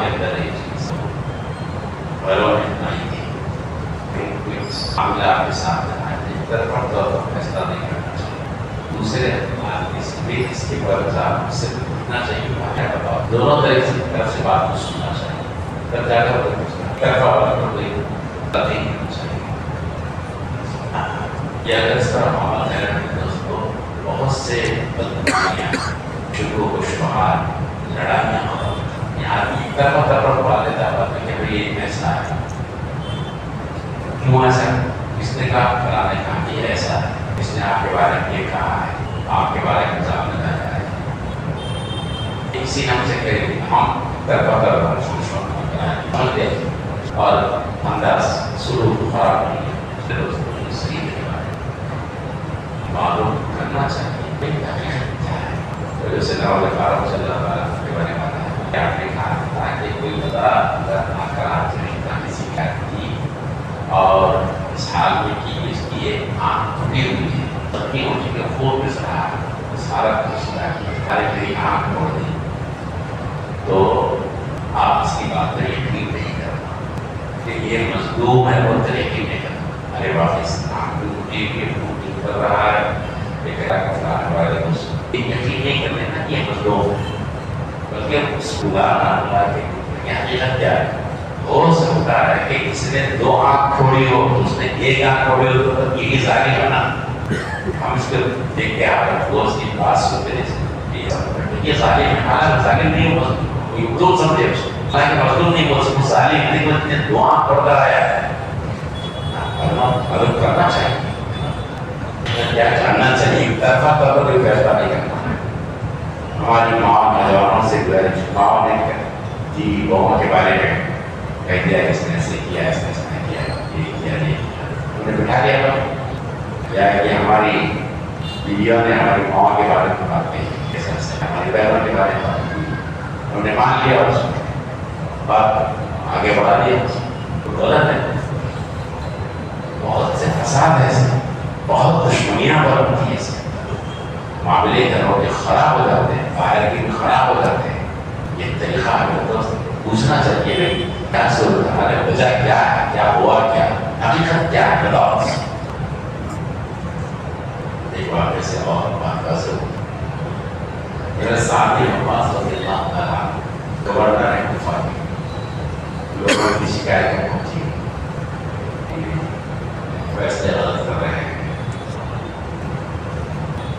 کے اندر یہ چیز غیروں نے بنائی تھی کہ معاملہ آپ کے سامنے آئے تھے طرفہ طور پر فیصلہ نہیں کرنا چاہیے، دوسرے اس کے بعد آپ سے پوچھنا چاہیے کیا بتاؤ، دونوں طرف سے بات کو سننا چاہیے، تب جا کر طرفہ پر کوئی نہیں کرنا چاہیے۔ یہ اگر اس طرح معاملہ ہے دوستوں، بہت سے بدنامیاں، شکوک و شبہات، لڑائیاں یہاں طرف والے دعوت میں کہ بھائی یہ ایسا ہے، کیوں ایسا، کس نے کہا فلانے کہا یہ ایسا ہے، اس نے آپ کے بارے میں یہ کہا ہے، آپ کے بارے میں الزام لگایا ہے، اسی ہم سے کہیں ہم طرف سمجھتے اور انداز سلوک خراب نہیں ہے، صحیح ہے معلوم کرنا چاہیے جیسے نوال فاروق صلی اللہ علیہ کے بارے میں کیا آپ نے کہا تاکہ کوئی بتا اگر آکرات کسی کا کی اور اس حال میں کی اس کی ایک آنکھ ٹوٹی ہوئی ہے، تبھی ہو چکے خوب اس رہا سارا کچھ ہماری میری آنکھ توڑ دی، تو آپ اس کی بات پر یقین نہیں کرنا کہ یہ مظلوم ہے وہ طریقے نہیں کرنا، ارے واپس آنکھ ٹوٹی ہوئی کر رہا ہے یقین نہیں کر لینا کہ یہ مظلوم ہے، بلکہ اس کو گانا کہ حقیقت کیا ہے، ہو سکتا ہے کہ کسی نے دو آنکھ کھوڑی ہو، اس نے ایک آنکھ کھوڑی ہو تو یہی ظاہر بنا، ہم اس کو دیکھ کے آپ کو اس کی بات سنتے یہ ظاہر ہے، حالانکہ ظاہر نہیں ہو مظلوم سمجھے اس کو، حالانکہ مظلوم نہیں ہو سکتا ظالم نہیں ہو، نے دو آنکھ کھوڑ کر آیا ہے، مدد کرنا چاہیے، کیا جاننا چاہیے، طرفہ طور پر کوئی فیصلہ نہیں کرنا ہے۔ ہماری ماں نوجوانوں سے ماں نے جی بہوؤں کے بارے میں کہہ دیا اس نے ایسے کیا، اس نے ایسا کیا، یہ کیا، یہ کیا، انہوں نے بٹھا دیا یا کہ ہماری بیویوں نے ہماری ماں کے بارے میں بات کہی، ہماری بہنوں کے بارے میں بات کی، انہوں نے مان لیا اور اس بات آگے بڑھا دیا، تو غلط ہے، بہت سے فساد ہے، بہت دشمنیاں بڑھتی ہیں، معاملے گھروں کے خراب ہو جاتے ہیں، باہر کے بھی خراب ہو جاتے ہیں، یہ طریقہ ہمیں دوست پوچھنا چاہیے نہیں کیا صورت ہمارے وجہ کیا ہے، کیا ہوا، کیا حقیقت کیا ہے، بتاؤ۔ ایک واقعے سے اور واقعہ سے میرے ساتھی عباس رضی اللہ تعالیٰ گورنر ہے کوفہ کے، لوگوں کی شکایتیں پہنچی، فیصلے غلط کر رہے ہیں،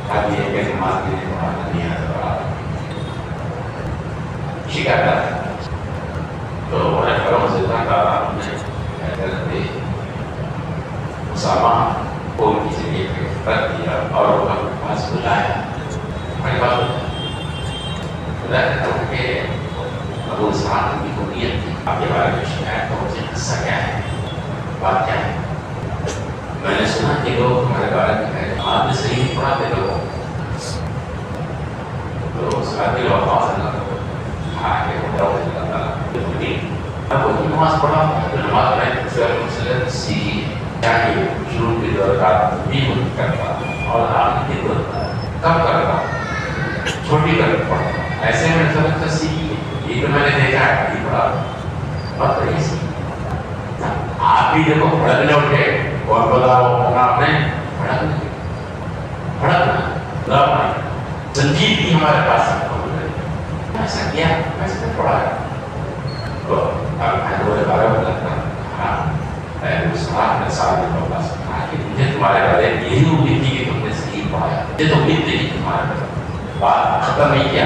اب یہ کہ نماز کے لیے پڑھانا نہیں آتا، شکایت ہے تو انہیں کرم سے اتنا کہا حضرت اسامہ کو ان کی ذریعے رکھ دیا اور ان کے پاس بلایا، ہمارے پاس بلایا کہ ابو اسحاق کی نیت تھی آپ کے بارے میں شکایت، تو مجھے قصہ کیا ہے، بات کیا ہے، میں نے سنا کہ لوگ ہمارے بارے میں کہتے ہیں آپ نے صحیح نہیں پڑھا تھے لوگوں تو ساتھی لوگ اب وہی نماز پڑھا تو نماز میں سیکھی چاہیے شروع کی درکار نہیں کرتا اور آپ نہیں کرتا کب کرتا چھوٹی کر پڑھتا، ایسے میں سبق تو سیکھی یہ تو میں نے دیکھا ہے یہ پڑھا بات رہی سی، آپ بھی دیکھو بھڑکنے اٹھے اور بتاؤ آپ نے بھڑکنا سنجیدگی ہمارے پاس ایسا کیا ایسا نہیں پڑھا ہے تو بارے میں لگتا ہے صاحب نے ساتھ میں پاس کہا کہ مجھے تمہارے بارے میں یہی امید تھی کہ تم نے صحیح پڑھایا، مجھے تو امید تھی تمہارے بارے بات ختم نہیں کیا،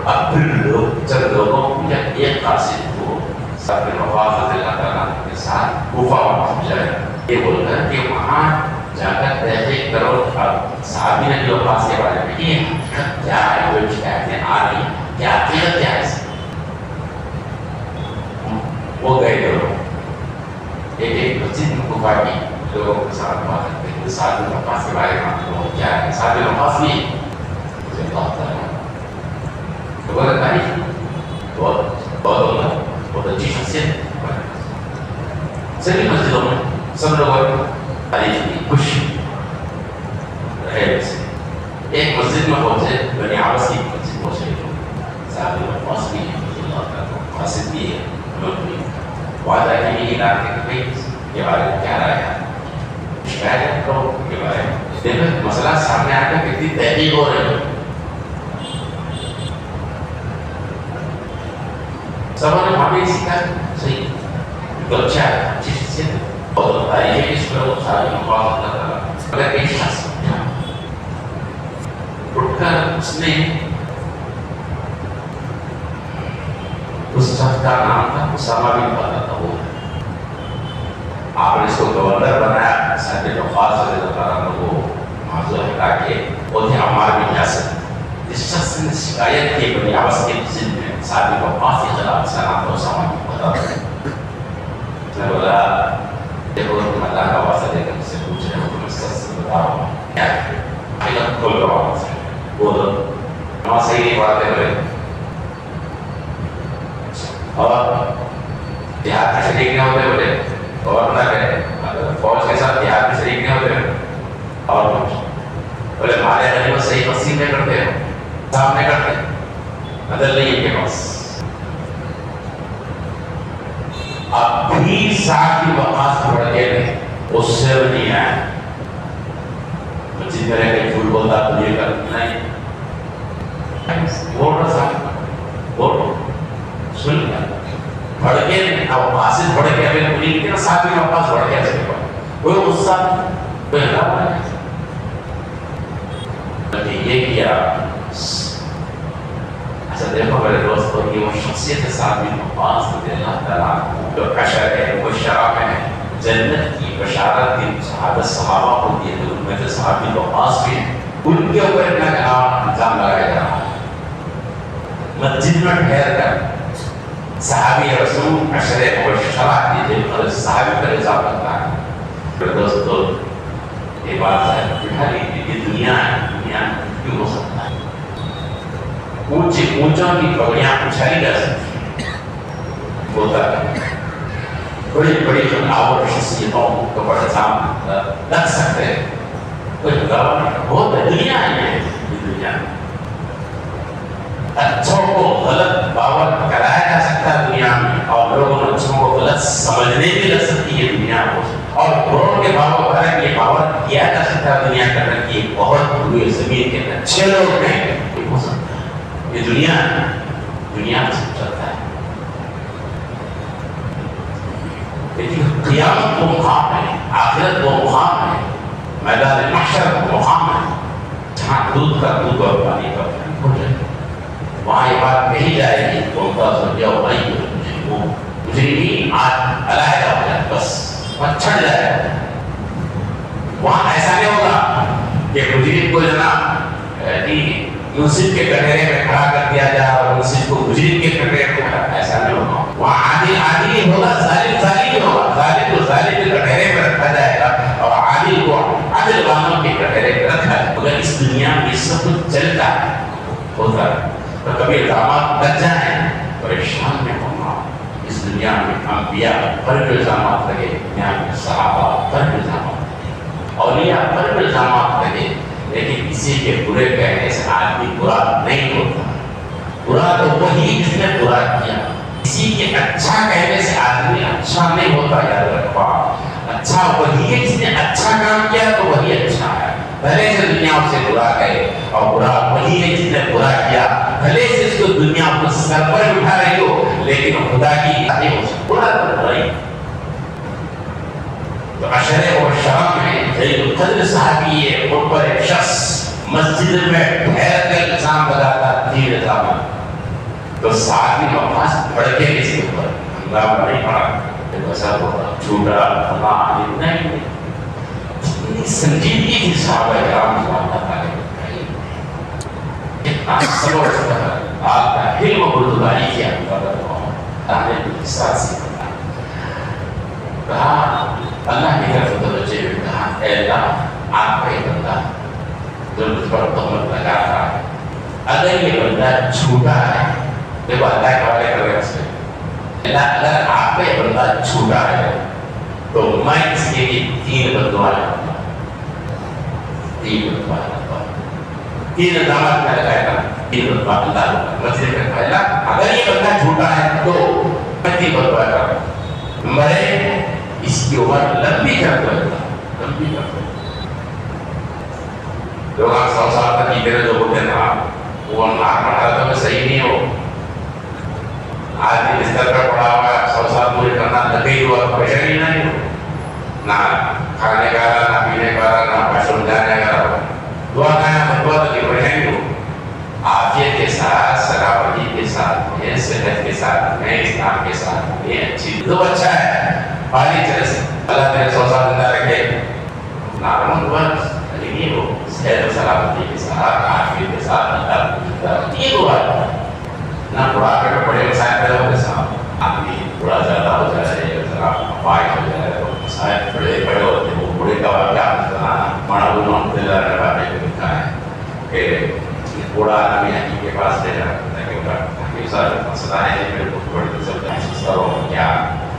اب پھر لوگ جب لوگوں کو جب ایک قاصد کو سب وفاظ رضی اللہ تعالیٰ کے ساتھ کوفہ پہنچ جائے یہ بول کر کہ وہاں جا کر تحقیق کرو، صحابی نے جو پاس کے بارے میں یہ حقیقت کیا ہے، وہ شکایتیں آ رہی کیا حقیقت کیا ہے، وہ گئے لوگ ایک مسجد میں کوفہ کی لوگوں کے ساتھ بات کرتے ہیں، ساتھ میں پاس کے بارے میں کیا ہے، ساتھ میں پاس نہیں مجھے بات کر رہا ہے، بہت تاریخ بہت اچھی شخصیت، سبھی مسجدوں میں سب لوگ تعریف کی خوش رہے سے ایک مسجد میں پہنچے بنی عباس کی مسجد پہنچے صاحب مقاصد بھی ہے وعدہ کے لیے علاقے کے بھائی کے بارے میں کیا رائے ہے شکایت کرو کے بارے میں دیکھو مسئلہ سامنے آ کر کتنی تحقیق ہو رہی ہے سب نے وہاں بھی سیکھا صحیح تو اچھا ہے اچھی شخصیت ہے اور بتائیے کہ اس پر وہ ساری مقام اللہ تعالیٰ اگر ایک شخص اٹھ کر اس نے اس شخص کا نام تھا اسامہ بن پتا تھا وہ آپ نے اس کو گورنر بنایا سید وقاص رضی اللہ عنہ کو معذور ہٹا کے وہ تھے عمار بن یاسر اس شخص نے شکایت کی بنی عباس کے ضد میں سید وقاص کے خلاف اس کا نام تھا اسامہ بن پتا تھا اس نے بولا دیکھو تم اللہ کا واسطہ دے کر مجھ سے پوچھ رہے ہو تم اس شخص سے بتاؤ کیا ہے حقیقت کھول کر واپس بولو نماز صحیح نہیں پڑھاتے بولے اور دیہات میں شریک نہیں ہوتے بولے اور نہ کرے فوج کے ساتھ دیہات میں شریک نہیں ہوتے اور کچھ بولے مارے غنیمت صحیح تقسیم نہیں کرتے ہو صاحب نہیں کرتے عدل نہیں ہے کے پاس اب بھی ساتھ کی وقاص بڑھ کے نہیں اس سے بھی نہیں آیا جس طرح کے جھوٹ بولتا تو یہ کرنا نہیں بول رہا صاحب بول سن لیا بڑھ کے اب قاصد بڑھ کے اگر پوری کی نا ساتھ میں واپس بڑھ کے ایسے کوئی غصہ کوئی ہلاو نہیں یہ کیا اچھا دیکھو میرے دوستوں کی وہ شخصیت ساتھ میں واپس رضی اللہ تعالیٰ جو عشر ہے وہ شراب ہے جنت کی بشارت کی شہادت صحابہ کو دیے تھے ان میں سے صحابی وقاص بھی ہیں ان کے اوپر اتنا الزام لگایا جا رہا ہے مسجد میں ٹھہر کر صحابی رسول عشرے مبشرہ کی جن صحابی پر الزام لگتا ہے پھر دوستو یہ بات ہے بٹھا لیجیے یہ دنیا ہے دنیا کیوں ہو سکتا ہے اونچی اونچوں کی پگڑیاں اچھائی جا سکتی ہوتا ہے بڑی بڑی خلاور شخصیتوں کو بڑے الزام لگ سکتے ہیں کوئی بہت دنیا ہے یہ دنیا اچھوں کو غلط باور کرایا جا سکتا ہے دنیا میں اور لوگوں نے اچھوں کو غلط سمجھنے بھی لگ سکتی ہے دنیا کو اور بروں کے باور پر یہ باور کیا جا سکتا ہے دنیا کے اندر کہ بہت بری زمین کے اندر اچھے لوگ ہیں ہو سکتا ہے یہ دنیا ہے دنیا میں سب چلتا ہے لیکن قیامت وہ مقام ہے آخرت وہ مقام ہے میدان محشر وہ مقام ہے جہاں دودھ کا دودھ اور پانی کا پانی ہو جائے وہاں یہ بات کہی جائے گی ممتاز ہو جاؤ بھائی وہ مجرمین آج علیحدہ ہو جائے بس وہاں چھڑ جائے وہاں ایسا نہیں ہوگا کہ مجرم کو جناب یوسف کے کٹہرے میں کھڑا کر دیا جائے اور یوسف کو مجرم کے کٹہرے میں کھڑا ایسا نہیں ہوگا وہاں عادل عادل ہوگا ظالم ظالم ہوگا ظالم کو ظالم کے کٹہرے میں رکھا جائے گا اور عادل کو عادل والوں کے کٹہرے میں رکھا جائے گا مگر اس دنیا میں سب کچھ چلتا ہے ہوتا ہے تو کبھی الزامات لگ جائیں پریشان میں ہوگا اس دنیا میں انبیاء پر بھی الزامات لگے دنیا میں صحابہ پر بھی الزامات لگے اولیاء پر بھی الزامات لگے لیکن کسی کے برے کہنے سے آدمی برا نہیں ہوتا برا تو وہی جس نے برا کیا کسی کے اچھا کہنے سے آدمی اچھا نہیں ہوتا یاد رکھوا اچھا وہی ہے جس نے اچھا کام کیا تو وہی اچھا ہے بھلے سے دنیا اسے برا کہے اور برا وہی ہے جس نے برا کیا بھلے سے اس کو دنیا کو سر پر اٹھا رہی ہو لیکن خدا کی نہیں ہو سکتا برا تو برا ہی تو عشرے اور شام میں جلیل القدر صحابی ہے ان پر ایک شخص مسجد میں ٹھہر کر الزام لگاتا تیر الزام تو صحابی وقاص بڑھ کے اس کے اوپر ہنگامہ نہیں پڑا ایسا ہوتا چھوٹا اللہ علیہ نہیں اتنی سنجیدگی تھی صحابہ کرام اللہ علیہ اتنا صبر آپ کا علم و بردباری کیا اللہ نے احساس سے کہا اللہ کی طرف توجہ میں کہا اے اللہ آپ کا یہ بندہ جو مجھ پر تہمت لگا رہا ہے اگر یہ بندہ جھوٹا ہے دیکھو اللہ کے حوالے کر رہے ہیں اللہ اگر آپ کا یہ بندہ جھوٹا ہے تو میں اس کے لیے تین بددعا کروں گا تین بددعا کروں گا تین الزامات میں لگایا تھا تین بددعا اللہ مسجد میں پہلا اگر یہ بندہ جھوٹا ہے تو توبہ کرو. نمبر ایک اس کی عمر لمبی کر دو, لمبی کر دو. لوگ 100 سال تک جیتے رہے جو ہوتے نا وہ نارمل حالتوں میں صحیح نہیں ہو. آدمی بستر پر پڑا ہوا ہے 100 سال پورے کرنا لگے ہوا پریشانی نہیں ہو, نہ کھانے کا نہ پینے کا نہ باشن جانے کا, دعا کرنا دعا تو پریشانی ہو. عافیت کے ساتھ, سلامتی کے ساتھ میں, صحت کے ساتھ میں, اسلام کے ساتھ میں اچھی تو اچھا ہے. پانی چلے سے اللہ تیرے 100 سال زندہ رکھے, نارمل دعا نہیں ہو. صحت و سلامتی کے ساتھ, عافیت کے ساتھ اللہ یہ دعا ہے. نہ بڑھاپے میں بڑے مسائل پیدا ہوتے صاحب, آدمی تھوڑا زیادہ ہو جائے, ذرا پائے ہو جائے تو مسائل بڑے ہوتے ہیں. وہ بڑے کا واقعہ مانا بابے کو لکھا ہے کہ بوڑھا آدمی حکیم کے پاس لے جاتا ہے کہ حکیم صاحب مسئلہ ہے میرے کو بڑی دلچسپ محسوس کرو کیا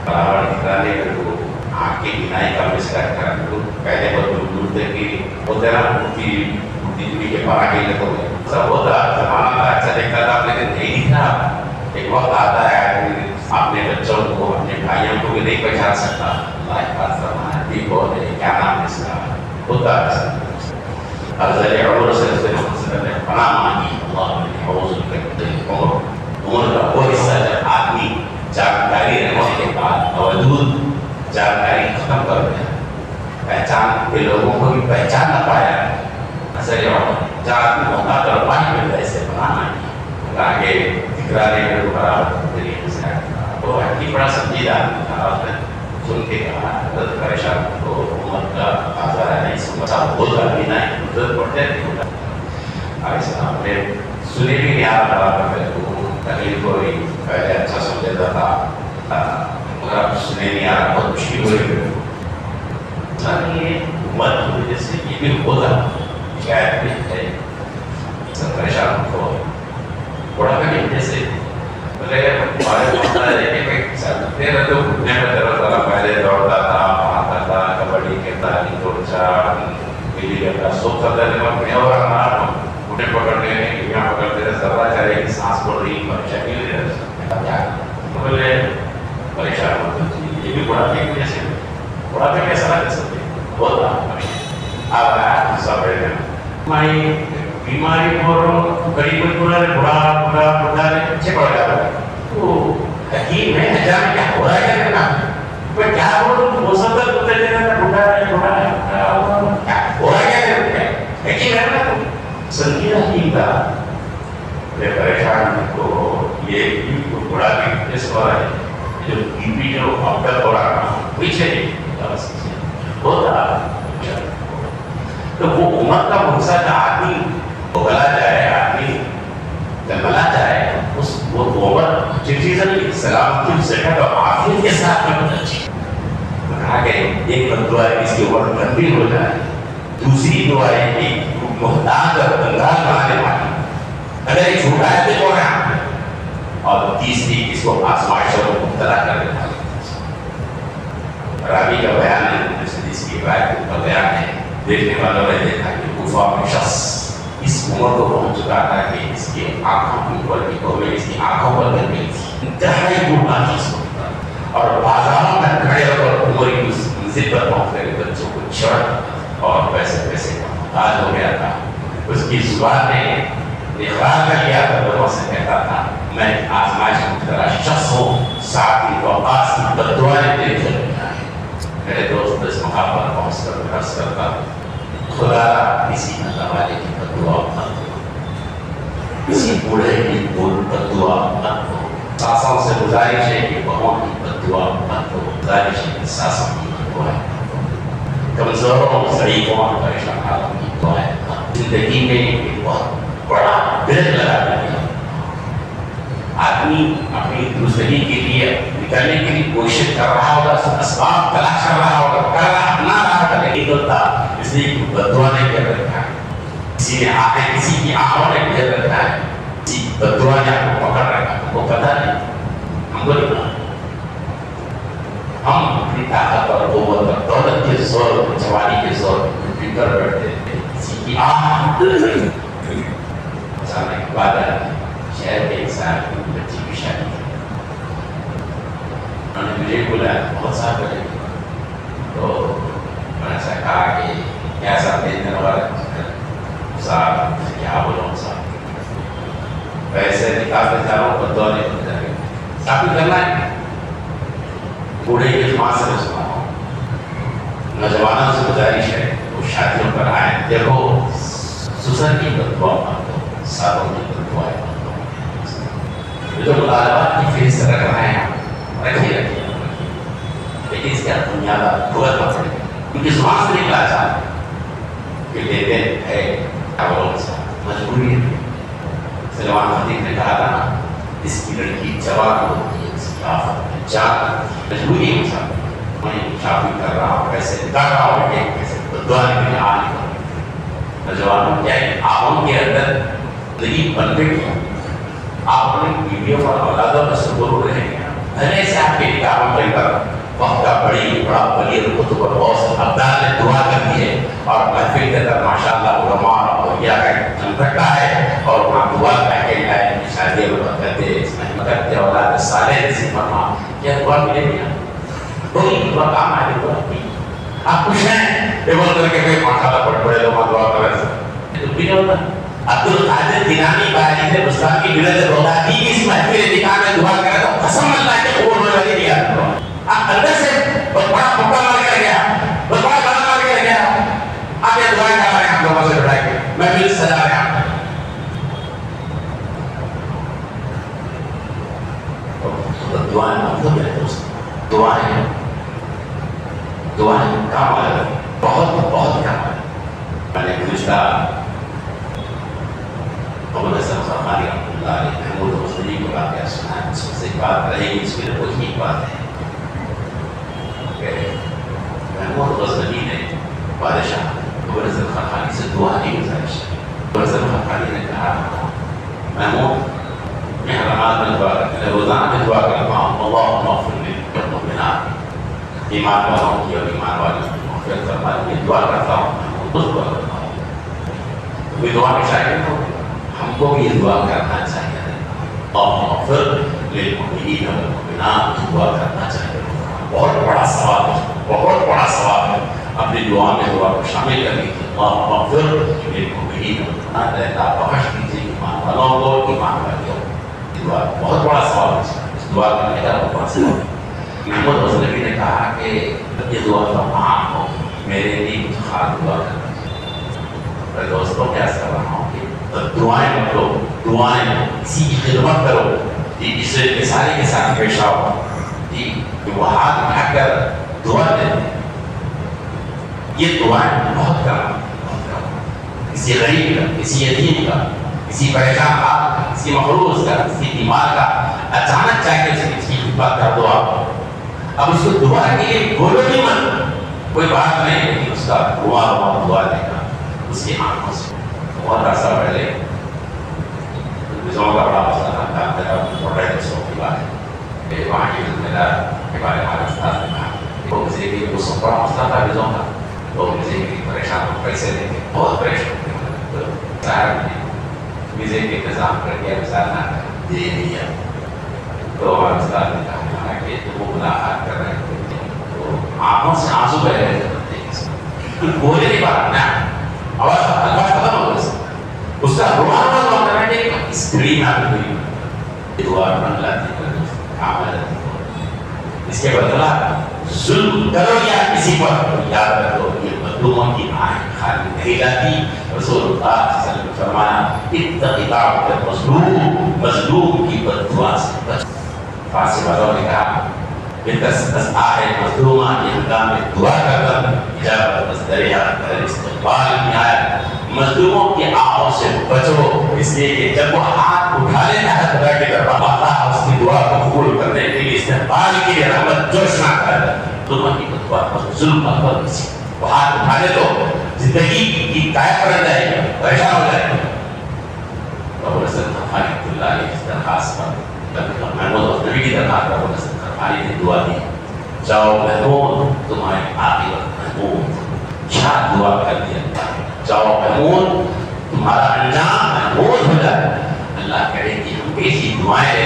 برابر نکالنے میرے کو آنکھ کی بینائی کا مسئلہ کر دو. پہلے بہت دور دور تک کی ہوتے نا مورتی کے پارا کے لیے تو سب ہوتا زمانہ تھا, اچھا دیکھتا تھا لیکن نہیں دکھنا. ایک وقت آتا ہے اپنے بچوں کو, اپنے بھائیوں کو بھی نہیں پہچان سکتا. اللہ کا زمانہ بھی بہت ہے, کیا نام ہے اس کا, ہوتا ہے. حضرت عمر سے پناہ مانگی, اللہ نے حوض عمر کا وہ حصہ جب آدمی جانکاری رہنے کے بعد باوجود جانکاری ختم کر دیا, پہچان کے لوگوں کو بھی پہچان نہ پایا. حضرت عمر جب آدمی موقع کر پانی ملتا ہے اسے پناہ مانگی, آگے تکرارے میں برابر طریقے سے وہ حقیقی بڑا سنجیدہ آدمی تھا. سن کے کہا حضرت پریشان کو عمر کا آزار ہے نہیں سمجھا بہت آدمی نہیں حضرت پڑھتے تھے. علیہ السلام نے سنے بھی نہیں آ رہا تھا تو تقریر کو بھی پہلے اچھا سمجھتا تھا مگر اب سنے نہیں آ رہا, بہت مشکل ہو رہی ہے. یہ عمر کی وجہ سے یہ بھی ہوتا شاید بھی ہے سب پریشان کو بڑا کر وجہ سے تیرا تو گھٹنے میں درد والا پہلے دوڑتا تھا, پڑھاتا تھا, کبڈی کھیلتا, گلی کرتا, سوکھ کرتا تھا. میں اور گھٹنے پکڑنے یہاں پکڑتے رہے, سرا چاہے کہ سانس پڑ رہی پریشانی ہو رہی ہے. پریشان ہوتا یہ بھی بڑھاپے کی وجہ سے, بڑھاپے کیسا لگے سکتے ہوتا اب آیا سب میں بیماری اور غریب بڑھا پیچھے پڑ جاتا ہے. تو حکیم ہے جانے کیا ہو رہا ہے کیا میں کیا بولوں موسم تک اتر جانا ڈھونڈا کیا ہو رہا ہے حکیم ہے نا سنگینا حکیم تھا. میں پریشان کو یہ بڑا بھی اس ہو رہا ہے جو بی پی جو اب تک ہو رہا پیچھے ہوتا. تو وہ عمر کا بھروسہ کا آدمی گلا جائے, آدمی جنگلا جائے, اس وہ عمر چیزیں سلامتی صحت اور عافیت کے ساتھ میں بہت اچھی. کہا کہ ایک دعا ہے اس کی عمر لمبی ہو جائے, دوسری دعا ہے کہ محتاج اور کنگال بنانے والی اگر یہ چھوٹا ہے تو کون ہے, اور تیسری اس کو آزمائش اور مبتلا کر دیتا ہے. راوی کا بیان ہے, حدیث کی روایت کا بیان ہے, دیکھنے والوں نے دیکھا کہ کوفہ میں شخص اس عمر کو پہنچ چکا تھا کہ اس کی آنکھوں کے اوپر کی کوئی اس کی آنکھوں پر لگ گئی تھی, انتہائی بوڑھا چیز ہوتا, اور بازاروں میں کھڑے ہو کر عمر کی اس منزل پر پہنچ کر بچوں کو چھڑ اور پیسے کا محتاج ہو گیا تھا. اس کی زبان نے اقرار کر لیا تھا, لوگوں سے کہتا تھا میں آزمائش میں مبتلا شخص ہوں, ساتھ ہی وقاص کی بددعائیں تیری طرف ہے. میرے دوست اس مقام پر پہنچ کر عرض کرتا خدا کسی اللہ والے کی بددعا مت دو, کسی بوڑھے کی بددعا مت دو. ساسوں سے گزارش ہے کہ بہوں کی بددعا مت دو, گزارش ہے کہ ساسوں کی بددعائیں مت دو, کمزوروں ضعیفوں اور پریشان حالوں کی دعائیں مت دو. زندگی میں ایک بہت بڑا بریک لگا دیا. آدمی اپنی درستگی کے لیے نکلنے کے لیے کوشش کر رہا ہوگا, اسباب تلاش کر رہا ہوگا, کر رہا نہ رہا ہوگا, نہیں ہوتا اس لیے بددعا نے کر رکھا ہے. کسی نے آنکھیں کسی کی آنکھوں نے گھیر رکھا ہے, کسی بددعا نے آپ کو پکڑ رکھا, ہم کو پتہ نہیں, ہم کو نہیں پتا. ہم اپنی طاقت اور قوت اور دولت کے زور پر, جوانی کے زور پر فکر بیٹھتے ہیں. کسی کی آنکھ اچانک بادل شہر کے انسان کی بچی کی شادی بلایا بہت سارے بجے تو میں نے ایسا کہا کہ کیسا دینے والا صاحب کیا بولوں صاحب پیسے نکالتے جا رہا ہوں پر دعا نہیں بن جائے گا صاحب کرنا ہے بوڑھے کی جماعت سے میں سنا ہوں نوجوانوں سے گزارش ہے وہ شادیوں پر آئے دیکھو سسر کی بدعا مت دو سالوں کی بدعائیں مت دو جو مطالبات کی فہرست رکھ رہے ہیں رکھیے لیکن اس کے بنیاد بھگتنا پڑے گا کیونکہ زبان سے نکلا چاہتا کہ لیتے ہے مجبوری ہے سلمان خطیب نے کہا تھا نا اس کی لڑکی جوان ہوتی ہے اس کی آفت جان مجبوری ہے صاحب میں شاپنگ کر رہا ہوں پیسے نکال رہا ہوں کہ پیسے بدعا کے لیے آ نہیں کروں نوجوانوں کیا ہے آپ کے اندر زندگی بن کے کیا آپ اپنی بیویوں اور اولادوں میں سرگرم رہیں گے بھلے سے آپ کے نکاحوں کے اندر وقت کا بڑا ولی القطب اور غوث ابدال نے دعا کر دی ہے اور محفل کے اندر ماشاءاللہ علماء اور اولیاء کا جمگٹا ہے اور وہاں دعا کہہ کے ہے شادی میں کرتے اس میں کرتے اولاد صالح نصیب فرما کیا دعا ملے گی کوئی دعا کام آئے دعا کی آپ خوش ہیں یہ بول کر کے کوئی ماشاءاللہ بڑے بڑے لوگ دعا کر رہے ہیں تو بھی نہیں ہوتا عبد القادر دینانی بھائی نے مصطفیٰ کی ملت بغدادی کی اس محفل نکاح میں دعا کرا تو قسم اللہ کے قبول ہونے والی نہیں آتا آپ اندر سے بہت بڑا پکا مار کر گیا بہت بڑا گانا مار کر گیا آپ یہ دعائیں کر رہے ہیں آپ لوگوں سے بڑھائے گے میں بھی سجا رہے ہیں دعائیں مطلب ہے دوست دعائیں کام آ رہے بہت بہت کام آ رہے میں نے گزشتہ ابو حسن خرمانی رحمۃ اللہ علیہ محمود مصطفی کو واقعہ سنا ہے اس میں سے ایک بات رہے گی اس میں وہی ایک بات ہے محمود غزنوی نے بادشاہ ابو حسن خرمانی سے دعا کی گزارش ابو حسن خرمانی نے کہا محمود میں حرامات میں دعا کرتا ہوں روزانہ میں دعا کرتا ہوں اللہم اغفر للمؤمنات ایمان والوں کی اور ایمان والوں کی مغفرت فرما میں دعا کرتا ہوں محمود اس دعا کرتا ہوں کوئی دعا میں شاید ہو ہم کو بھی یہ دعا کرنا چاہیے اللہم اغفر للمؤمنین والمؤمنات دعا کرنا چاہیے بہت بڑا ثواب ہے بہت بڑا ثواب ہے اپنی دعا میں دعا کو شامل کر لیجیے اللہم اغفر للمؤمنین والمؤمنات اللہ بخش دیجیے ایمان والوں کو ایمان والیوں کو دعا بہت بڑا ثواب ہے اس دعا کرنے کا بہت بڑا ثواب ہے محمود غزنوی نے کہا کہ یہ دعا تمام ہو میرے لیے کچھ خاص دعا کرنا چاہیے دوستوں کیا کر رہا ہوں کہ دعائیں کرو دعائیں کسی کی خدمت کرو اسے مثالی کے ساتھ پیش آؤ وہ ہاتھ اٹھا کر دعا دیتے یہ دعائیں بہت کم کسی غریب کا کسی یتیم کا کسی پریشان کا کسی مخلوص کا کسی بیمار کا اچانک چاہ کے اسے کسی خدمت کر دو آپ اب اس کو دعا کے لیے بولو نہیں مت کوئی بات نہیں لیکن اس کا دعا دینا اس کی آنکھوں سے بہت عرصہ پہلے کا بڑا مسئلہ تھا میرا بڑا دوستوں کی بات ہے وہاں کی میرا کے بارے میں استاد نے کہا وہ مجھے کہ وہ سب بڑا مسئلہ تھا ویزوں کا تو مجھے کہ پریشان ہو پیسے دیں گے بہت پریشان تو صاحب نے ویزے کے انتظام کر دیا ویزا نہ دے دیا تو ہمارے استاد نے کہا کہ وہ ملاقات کر رہے تھے تو آنکھوں سے آنسو بہ رہے تھے بولے نہیں بات نا آواز ختم ہو گئی اس کا روحان ہوتا ہے کہ اسکرین آ گئی دعا بن لاتی کام آ جاتی اس کے بدلا ظلم کرو یا کسی پر یاد رکھو یہ مظلوموں کی آنکھ خالی نہیں جاتی رسول اللہ صلی اللہ علیہ وسلم نے فرمایا اتق دعوت المظلوم مظلوم کی بددعا سے بچ فارسی والوں نے کہا آہ مظلومہ کی ہنگام میں دعا کر اجابت مصدریہ کر استقبال میں آیا مظلوموں کی آہوں سے بچو اس لیے کہ جب وہ ہاتھ اٹھا لیتا ہے خدا کے دربار اللہ اس کی دعا کو قبول کرنے کے لیے استقبال کے لیے رحمت جوش نہ کر دعا کی دعا ظلم پر کسی وہ ہاتھ اٹھا لے تو زندگی کی کائے پر جائے گی پریشان ہو جائے گی ابو حسن خرمانی اللہ علیہ اس درخواست پر محمود غزنوی کی درخواست پر ابو حسن خرمانی نے دعا دی جاؤ محمود تمہاری عاقبت محمود کیا دعا کر دی اللہ جاؤ محمود تمہارا انجام محمود ہو جائے اللہ کرے کہ ہم ایسی دعائیں لے